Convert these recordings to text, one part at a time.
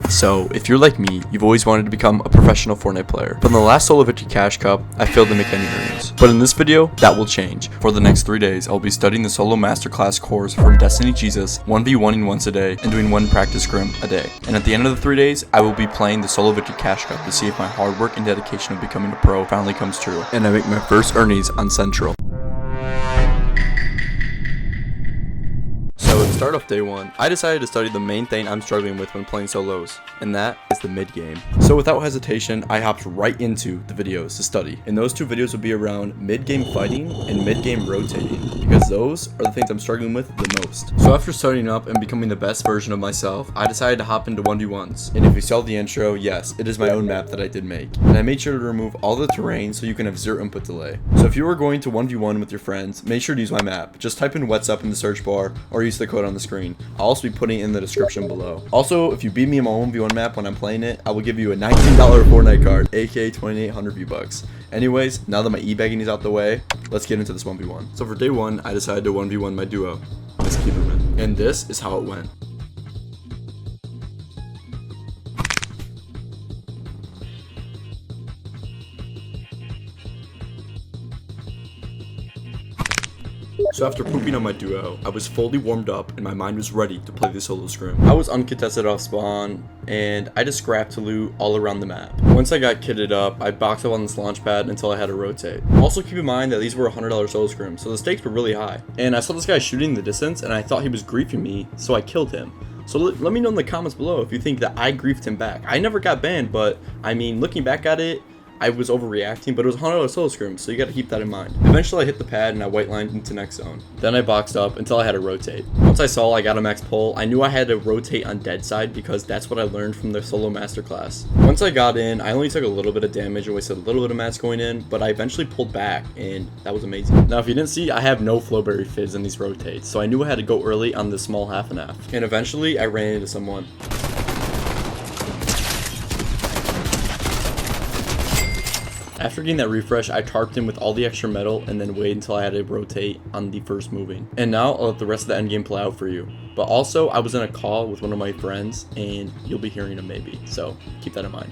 So, if you're like me, you've always wanted to become a professional Fortnite player. But in the last Solo Victory Cash Cup, I failed to make any earnings. But in this video, that will change. For the next 3 days, I'll be studying the Solo Masterclass course from Destiny Jesus, 1v1ing once a day, and doing one practice scrim a day. And at the end of the 3 days, I will be playing the Solo Victory Cash Cup to see if my hard work and dedication of becoming a pro finally comes true. And I make my first earnings on Central. So to start off day one, I decided to study the main thing I'm struggling with when playing solos, and that is the mid game. So without hesitation, I hopped right into the videos to study. And those two videos will be around mid game fighting and mid game rotating, because those are the things I'm struggling with the most. So after studying up and becoming the best version of myself, I decided to hop into 1v1s. And if you saw the intro, yes, it is my own map that I did make. And I made sure to remove all the terrain so you can have zero input delay. So if you are going to 1v1 with your friends, make sure to use my map. Just type in WETZUP in the search bar or use the code on the screen. I'll also be putting it in the description below. Also, if you beat me in my 1v1 map when I'm playing it, I will give you a $19 Fortnite card, aka 2,800 V-Bucks. Anyways, now that my e-bagging is out the way, let's get into this 1v1. So for day one, I decided to 1v1 my duo, Miss Keeperman. And this is how it went. So after pooping on my duo, I was fully warmed up and my mind was ready to play the solo scrim. I was uncontested off spawn, and I just scrapped to loot all around the map. Once I got kitted up, I boxed up on this launch pad until I had to rotate. Also keep in mind that these were $100 solo scrims, so the stakes were really high. And I saw this guy shooting in the distance and I thought he was griefing me, so I killed him. So let me know in the comments below if you think that I griefed him back. I never got banned, but I mean, looking back at it, I was overreacting, but it was $100 solo scrim, so you gotta keep that in mind. Eventually I hit the pad and I white lined into next zone. Then I boxed up until I had to rotate. Once I saw I got a max pull, I knew I had to rotate on dead side because that's what I learned from the solo masterclass. Once I got in, I only took a little bit of damage and wasted a little bit of mats going in, but I eventually pulled back and that was amazing. Now if you didn't see, I have no flowberry fizz in these rotates, so I knew I had to go early on the small half and half. And eventually I ran into someone. After getting that refresh, I tarped him with all the extra metal and then waited until I had to rotate on the first moving. And now I'll let the rest of the endgame play out for you. But also, I was in a call with one of my friends and you'll be hearing him maybe, so keep that in mind.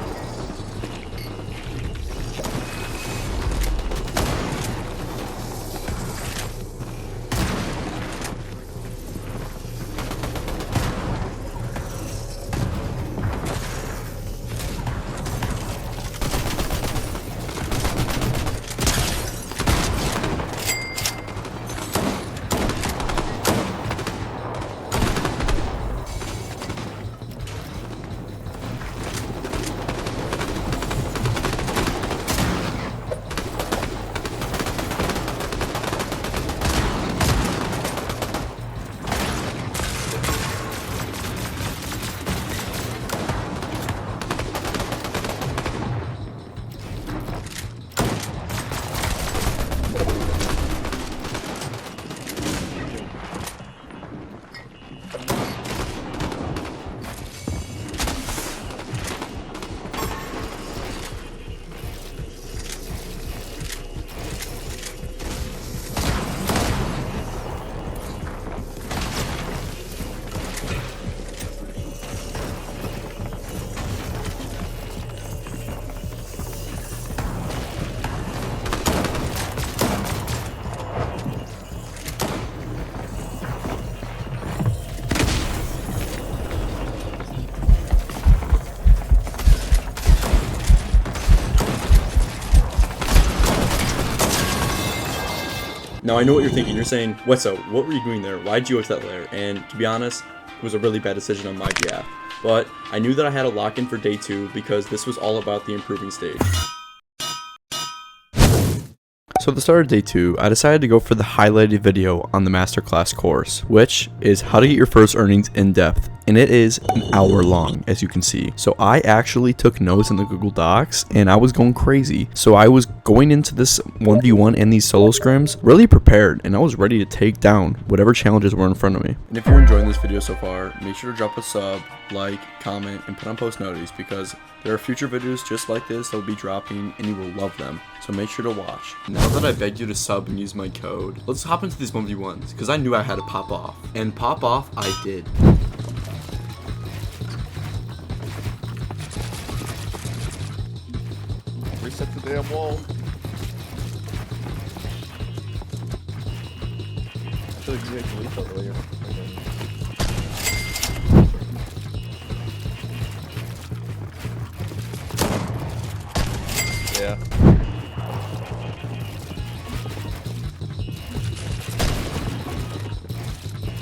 Now I know what you're thinking. You're saying, WETZUP, what were you doing there? Why'd you go to that lair? And to be honest, it was a really bad decision on my behalf. But I knew that I had to lock in for day 2 because this was all about the improving stage. So at the start of day 2, I decided to go for the highlighted video on the masterclass course, which is how to get your first earnings in depth. And it is an hour long, as you can see. So I actually took notes in the Google Docs and I was going crazy. So I was going into this 1v1 and these solo scrims really prepared, and I was ready to take down whatever challenges were in front of me. And if you're enjoying this video so far, make sure to drop a sub, like, comment, and put on post notices because there are future videos just like this that will be dropping and you will love them. So make sure to watch. Now that I begged you to sub and use my code, let's hop into these 1v1s because I knew I had to pop off. And pop off I did. Reset the damn wall. I feel like you had lethal earlier. Yeah.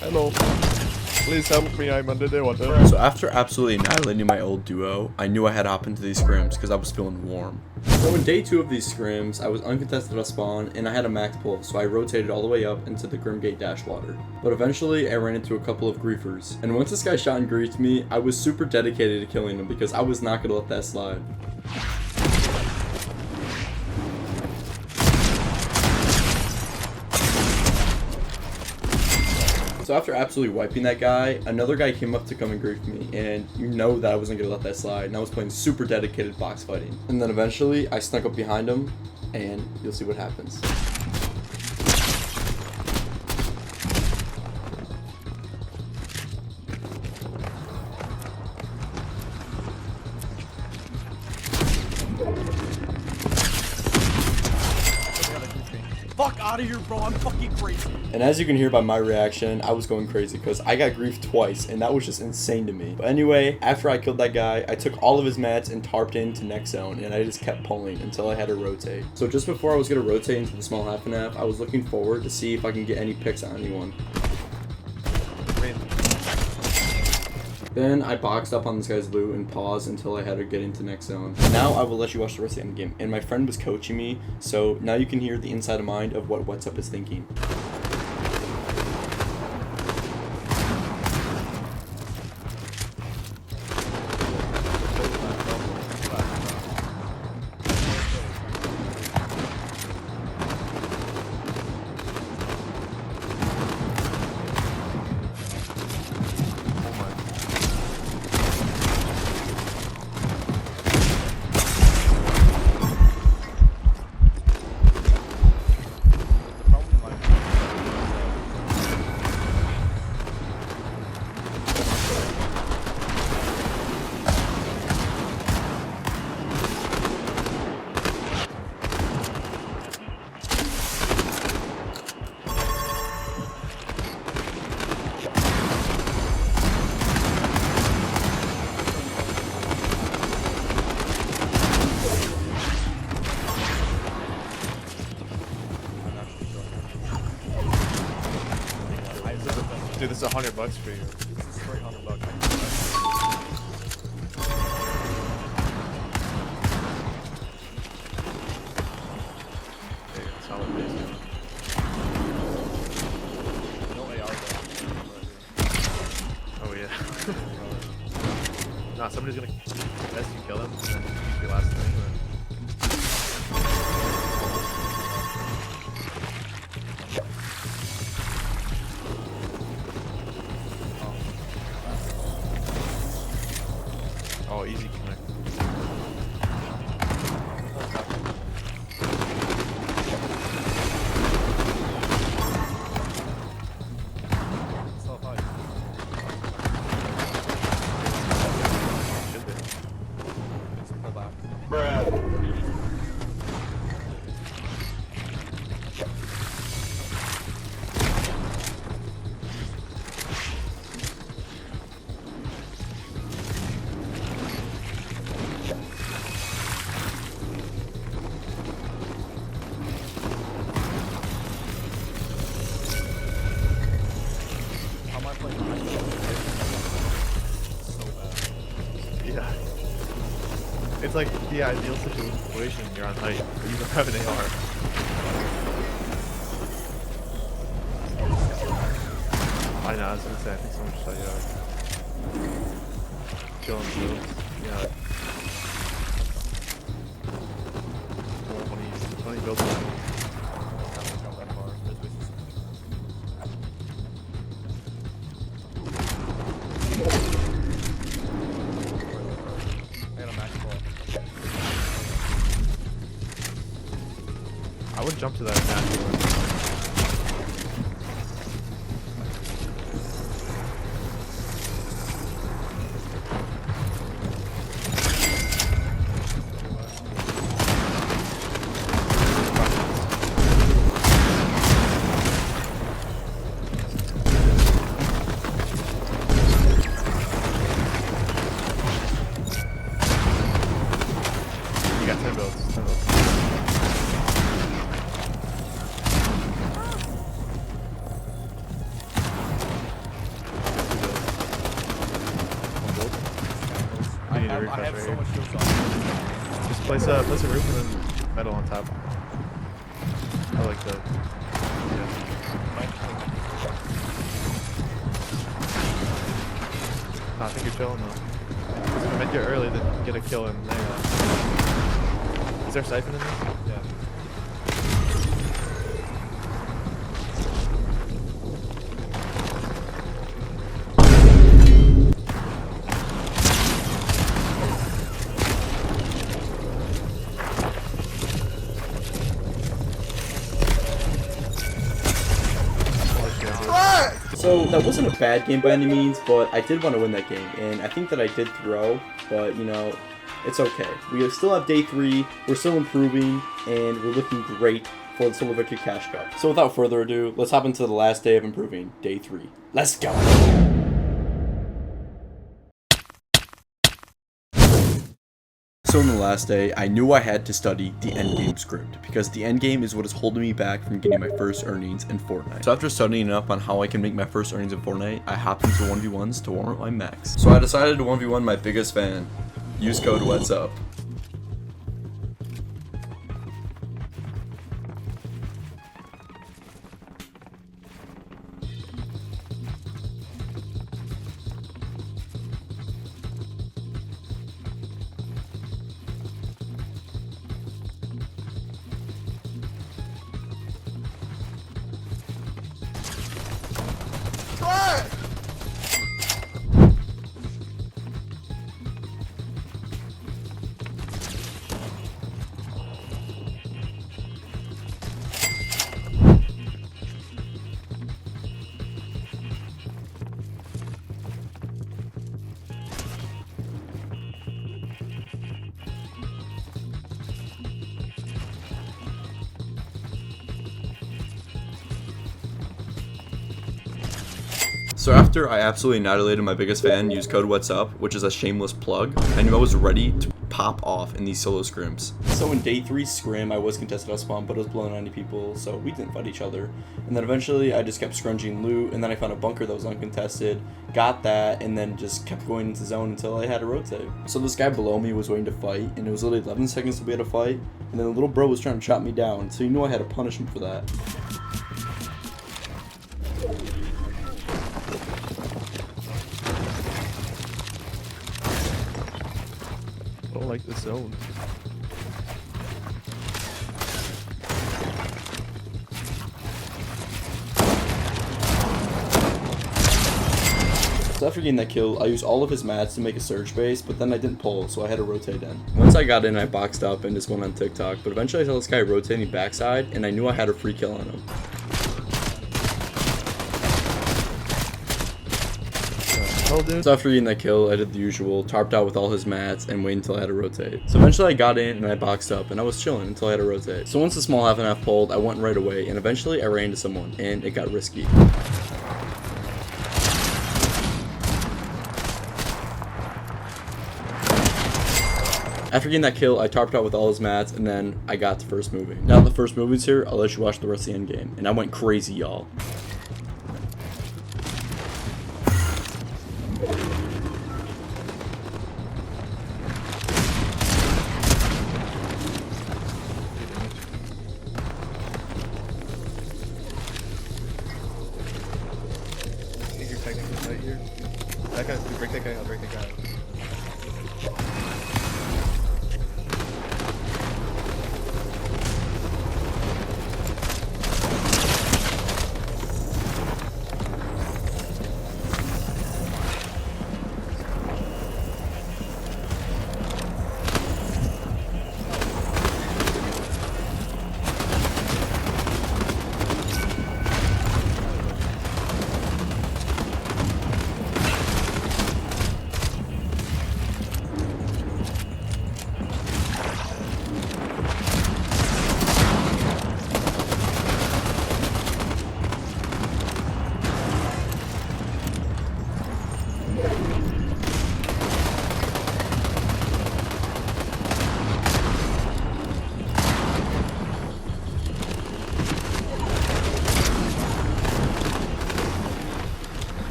Hello. Please help me, I'm under the water. So after absolutely annihilating my old duo, I knew I had to hop into these scrims because I was feeling warm. So in day 2 of these scrims, I was uncontested at spawn and I had a max pull, so I rotated all the way up into the Grimgate dash water. But eventually I ran into a couple of griefers, and once this guy shot and griefed me, I was super dedicated to killing him because I was not gonna let that slide. So after absolutely wiping that guy, another guy came up to come and grief me, and you know that I wasn't gonna let that slide, and I was playing super dedicated box fighting. And then eventually, I snuck up behind him, and you'll see what happens. Fuck out of here, bro. I'm fucking crazy. And as you can hear by my reaction, I was going crazy because I got griefed twice, and that was just insane to me. But anyway, after I killed that guy, I took all of his mats and tarped into next zone, and I just kept pulling until I had to rotate. So just before I was going to rotate into the small half and half, I was looking forward to see if I can get any picks on anyone. Then I boxed up on this guy's loot and paused until I had to get into next zone. Now I will let you watch the rest of the end game. And my friend was coaching me, so now you can hear the inside of mind of what WETZUP is thinking. Dude, this is $100 for you. This is $300. Hey, solid base. No AR though. Oh yeah. Nah, somebody's gonna guess you kill him, and then the last thing. Oh, easy connect. So high. Should be. It's in the back. How am I playing? So bad. Yeah. It's like the ideal situation. You're on height, but you don't have an AR. I know, I was gonna say, I think someone just shot you out. Kill him, yeah. 20 builds. I haven't gone that far. There's bases. I got a max ball. I would jump to that naturally. to I refresh have right so here. much shields on. Just place a roof and then metal on top. I like that. Yeah. I think you're chilling though. If I met you early, then you can get a kill in there. Is there siphon in there? Yeah. So that wasn't a bad game by any means, but I did want to win that game, and I think that I did throw, but you know, it's okay. We still have day 3, we're still improving, and we're looking great for the Solo Victory Cash Cup. So without further ado, let's hop into the last day of improving, day 3. Let's go! So on the last day, I knew I had to study the endgame script, because the endgame is what is holding me back from getting my first earnings in Fortnite. So after studying up on how I can make my first earnings in Fortnite, I hopped into 1v1s to warm up my max. So I decided to 1v1 my biggest fan. Use code WETZUP. So after I absolutely annihilated my biggest fan, use code WETZUP, which is a shameless plug, I knew I was ready to pop off in these solo scrims. So in day 3 scrim, I was contested out spawn, but it was below 90 people, so we didn't fight each other. And then eventually I just kept scrunging loot, and then I found a bunker that was uncontested, got that, and then just kept going into zone until I had to rotate. So this guy below me was waiting to fight, and it was literally 11 seconds till we had to fight, and then the little bro was trying to chop me down, so you knew I had to punish him for that. I don't like this zone. So after getting that kill, I used all of his mats to make a surge base, but then I didn't pull, so I had to rotate in. Once I got in, I boxed up and just went on TikTok, but eventually I saw this guy rotating backside, and I knew I had a free kill on him. Dude. So after getting that kill, I did the usual, tarped out with all his mats, and waited until I had to rotate. So eventually I got in, and I boxed up, and I was chilling until I had to rotate. So once the small half and half pulled, I went right away, and eventually I ran into someone, and it got risky. After getting that kill, I tarped out with all his mats, and then I got to first moving. Now that the first moving's here, I'll let you watch the rest of the end game. And I went crazy, y'all. I think you're technically right here. That guy, break that guy, I'll break that guy.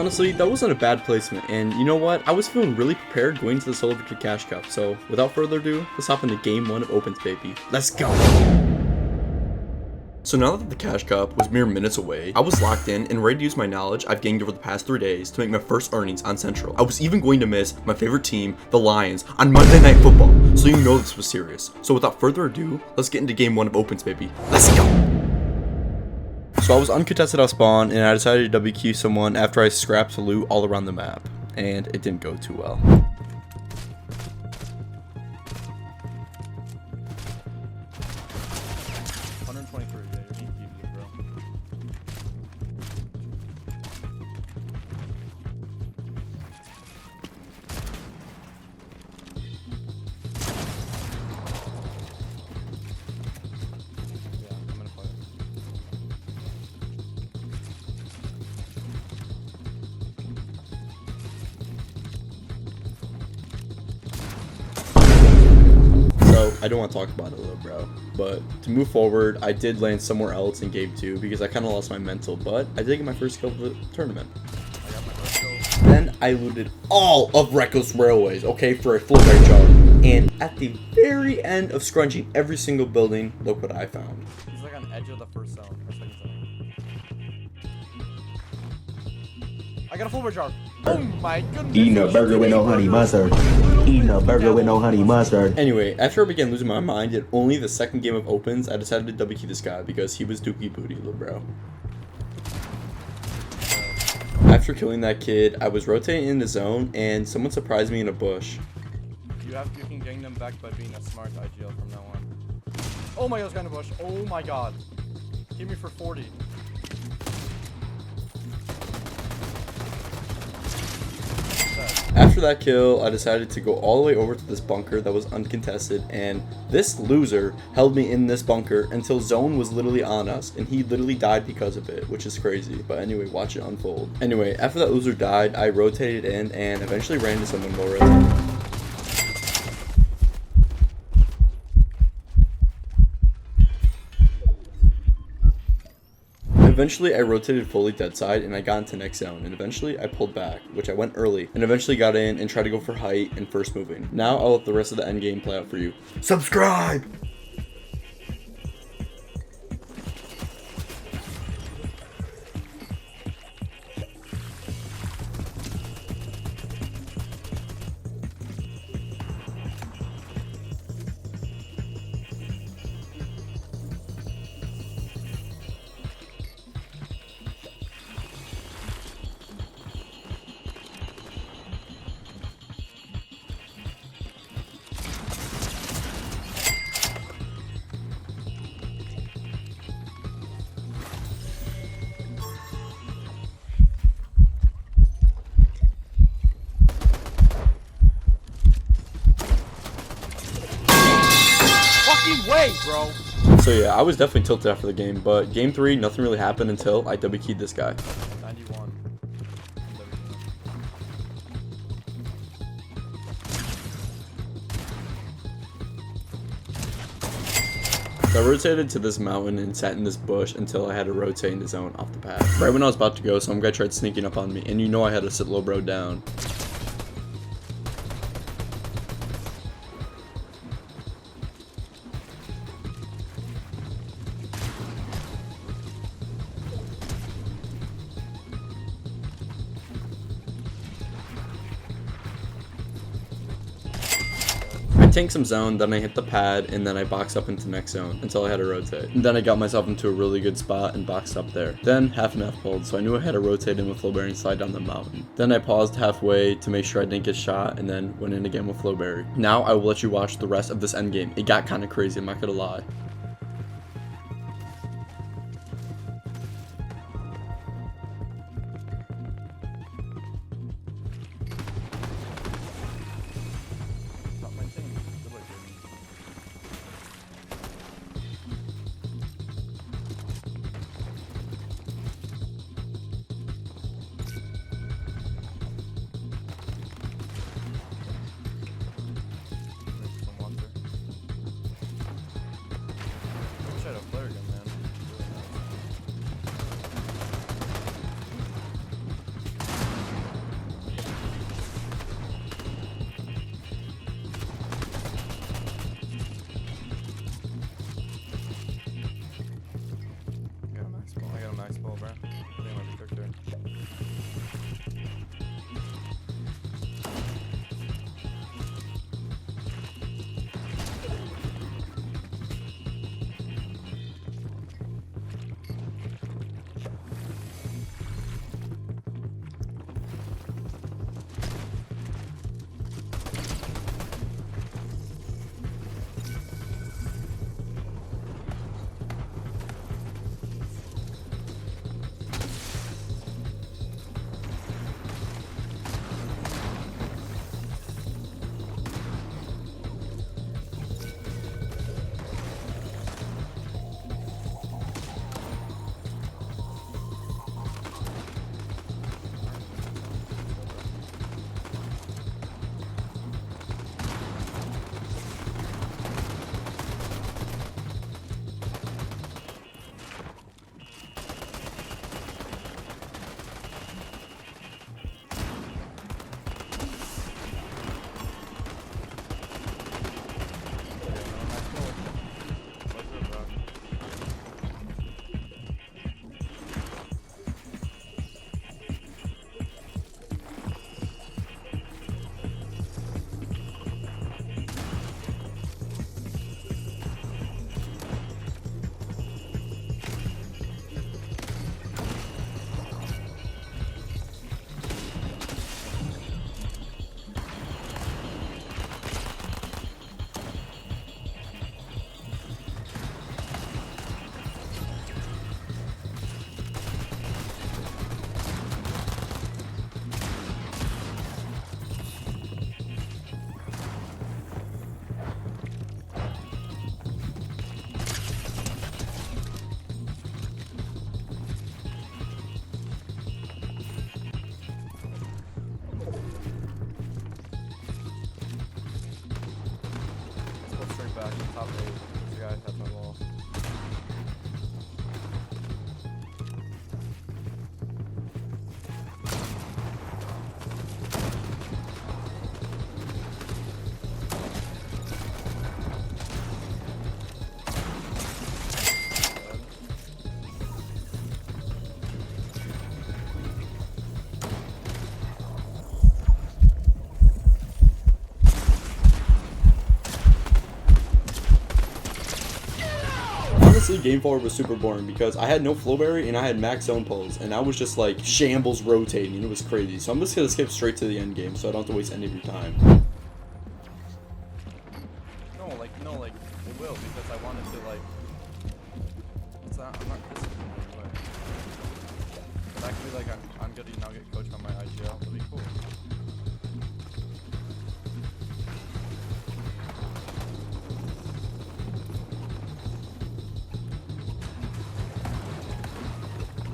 honestly, that wasn't a bad placement, and you know what? I was feeling really prepared going to the Solo Victory Cash Cup, so without further ado, let's hop into Game 1 of Opens, baby. Let's go! So now that the Cash Cup was mere minutes away, I was locked in and ready to use my knowledge I've gained over the past 3 days to make my first earnings on Central. I was even going to miss my favorite team, the Lions, on Monday Night Football, so you know this was serious. So without further ado, let's get into Game 1 of Opens, baby. Let's go! So I was uncontested off spawn, and I decided to WQ someone after I scrapped loot all around the map, and it didn't go too well. 123, yeah, you're being deviant, bro. Yeah, I'm gonna play it. So I don't want to talk about it, little bro, but to move forward, I did land somewhere else in game 2 because I kind of lost my mental, but I did get my first kill of the tournament. I got my first kill. Then I looted all of Reckless Railways, okay, for a full right jar. And at the very end of scrunching every single building, look what I found. He's like on edge of the first zone, or second zone. I got a full jar. Oh my goodness. Eating a burger with no honey mustard. Eating a burger with no honey mustard. Anyway, after I began losing my mind at only the second game of Opens, I decided to WQ this guy because he was dookie booty, little bro. After killing that kid, I was rotating in the zone and someone surprised me in a bush. You can gang them back by being a smart IGL from now on. Oh my god, this guy in the bush. Oh my god. Give me for 40. After that kill, I decided to go all the way over to this bunker that was uncontested, and this loser held me in this bunker until zone was literally on us, and he literally died because of it, which is crazy. But anyway, watch it unfold. Anyway, after that loser died, I rotated in and eventually ran into someone more rotated. Eventually, I rotated fully dead side and I got into next zone, and eventually I pulled back, which I went early, and eventually got in and tried to go for height and first moving. Now I'll let the rest of the end game play out for you. Subscribe! Way, bro. So yeah, I was definitely tilted after the game, but game 3, nothing really happened until I WQ'd this guy. 91. So I rotated to this mountain and sat in this bush until I had to rotate into zone off the path. Right when I was about to go, some guy tried sneaking up on me, and you know I had to sit low bro down. I tanked some zone, then I hit the pad, and then I boxed up into next zone until I had to rotate. And then I got myself into a really good spot and boxed up there. Then half and half pulled, so I knew I had to rotate in with Flowberry and slide down the mountain. Then I paused halfway to make sure I didn't get shot, and then went in again with Flowberry. Now I will let you watch the rest of this endgame. It got kinda crazy, I'm not gonna lie. Not my team. Good work, Jamie. There's some monster. This guy has my wall. Honestly, game 4 was super boring because I had no flowberry and I had max zone pulls, and I was just like shambles rotating, and it was crazy. So I'm just gonna skip straight to the end game so I don't have to waste any of your time. No, like it will because I wanted to like. It's not. I'm not disciplined in any way. But actually, like I'm gonna now get coached on my IGL. It'll be cool.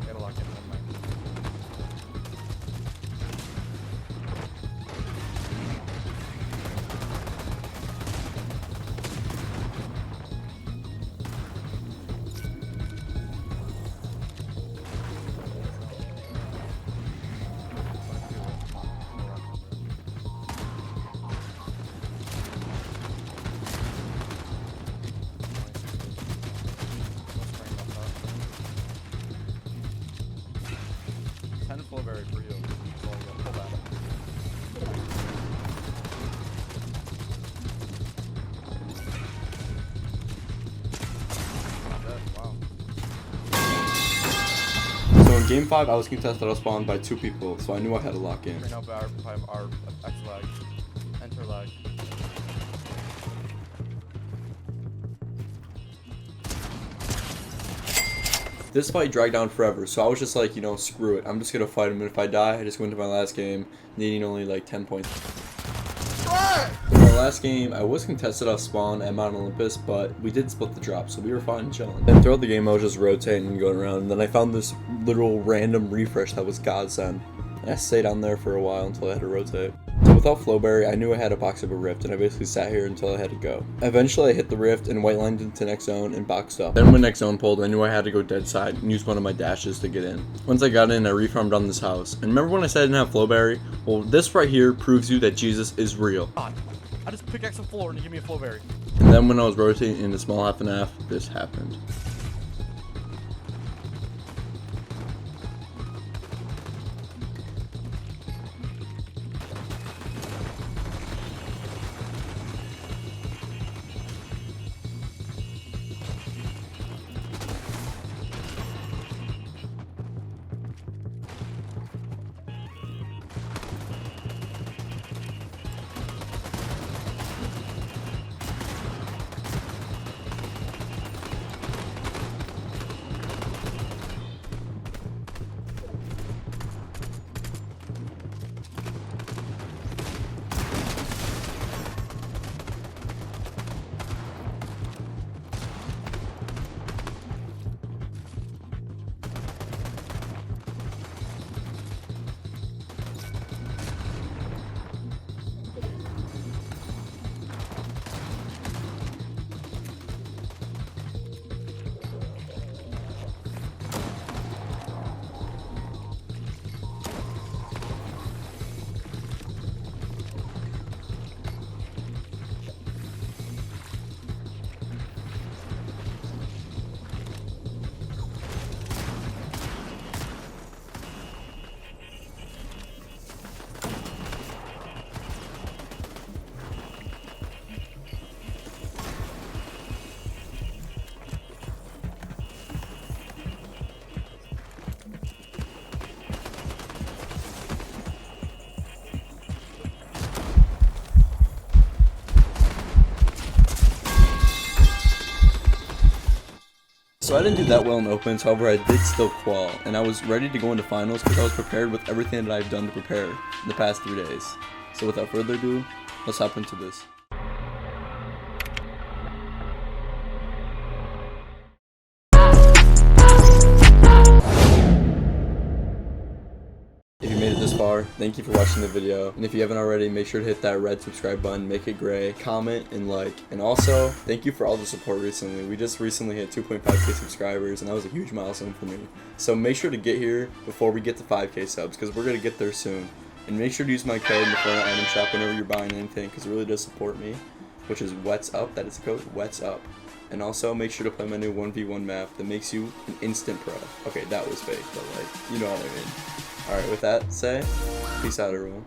Gotta lock in one mic. Ten flowberry for you. So I'll pull that. Wow. So in game 5, I was contested out of spawn by 2 people, so I knew I had to lock in. Right now, our X lag, enter lag. This fight dragged on forever, so I was just like, you know, screw it. I'm just gonna fight him, and if I die, I just go into my last game, needing only like 10 points. In my last game, I was contested off spawn at Mount Olympus, but we did split the drop, so we were fine and chilling. Then throughout the game, I was just rotating and going around, and then I found this little random refresh that was godsend. And I stayed on there for a while until I had to rotate. So without flowberry, I knew I had a box up a rift, and I basically sat here until I had to go. Eventually, I hit the rift and white lined into next zone and boxed up. Then when next zone pulled, I knew I had to go dead side and use one of my dashes to get in. Once I got in, I refarmed on this house. And remember when I said I didn't have flowberry? Well, this right here proves you that Jesus is real. God, I just pickaxe the floor and you give me a flowberry. And then when I was rotating into small half and half, this happened. So I didn't do that well in opens, however I did still qual, and I was ready to go into finals because I was prepared with everything that I've done to prepare in the past 3 days. So without further ado, let's hop into this. If you made it this far, far, thank you for watching the video. And if you haven't already, make sure to hit that red subscribe button, make it gray, comment and like. And also, thank you for all the support recently. We just recently hit 2.5k subscribers, and that was a huge milestone for me. So make sure to get here before we get to 5k subs, because we're gonna get there soon. And make sure to use my code in the Fortnite item shop whenever you're buying anything, because it really does support me, which is WETZUP. That is the code, WETZUP. And also make sure to play my new 1v1 map that makes you an instant pro. Okay, that was fake, but like, you know what I mean. Alright, with that said, peace out everyone.